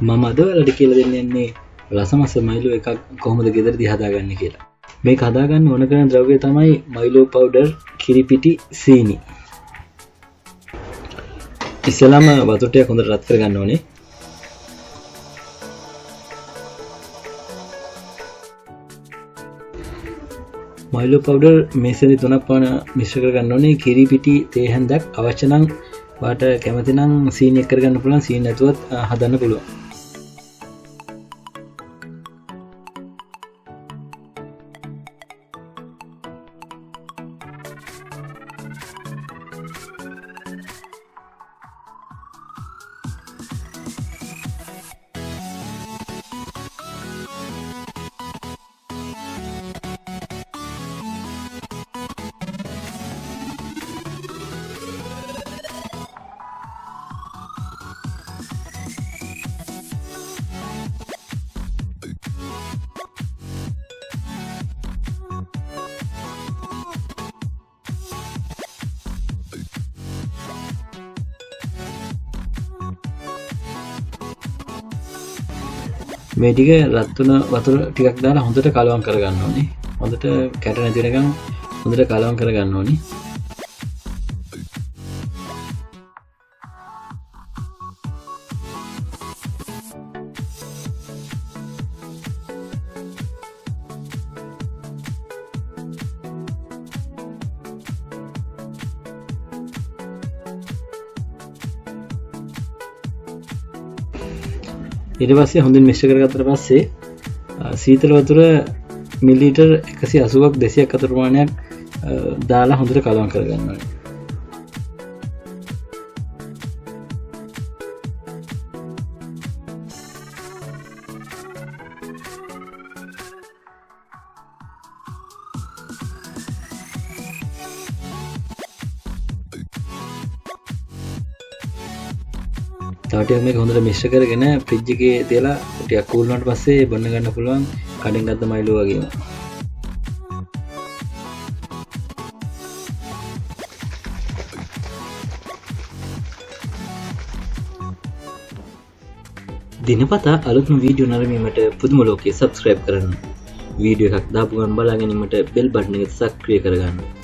මම අද ඔයාලට කියලා දෙන්න යන්නේ රසමස මයිලෝ එකක් කොහොමද ගෙදරදී හදාගන්නේ කියලා. මේක හදාගන්න ඕන කරන ද්‍රව්‍ය තමයි මයිලෝ පවුඩර්, කිරි පිටි, සීනි. ඉස්සෙල්ලාම වතුර ටික හොඳට රත් කරගන්න ඕනේ. මයිලෝ පවුඩර් මේසෙදි 3ක් පමණ මිශ්‍ර කරගන්න ඕනේ. කිරි පිටි තේ හැන්දක් අවශ්‍ය නම් වාට කැමති නම් සීනි එක් කරගන්න පුළුවන්. සීනි නැතුවත් හදන්න පුළුවන්. මේ ටික රත් වුණ වතුර ටිකක් දාලා හොඳට කලවම් කරගන්න ඕනේ. හොඳට කැට නැති වෙනකන් හොඳට කලවම් කරගන්න ඕනේ. ඊට පස්සේ හොඳින් මිශ්‍ර කරගත්තට පස්සේ සීතල වතුර මිලිලීටර් 180ක් 200ක් අතර ප්‍රමාණයක් දාලා හොඳට කලවම් කරගන්න ඕනේ. තව ටිකක් මේක හොඳට මිශ්‍ර කරගෙන ෆ්‍රිජ් එකේ තියලා ටිකක් කූල් වුණාට පස්සේ බොන්න ගන්න පුළුවන් කඩෙන් ගත්ත මයිලෝ වගේම. දිනපතා අලුත්ම වීඩියෝ නරඹීමට පුදුම ලෝකයේ subscribe කරන්න. වීඩියෝ එකක් දාපු ගමන් බලා ගැනීමට bell button එක සක්‍රිය කරගන්න.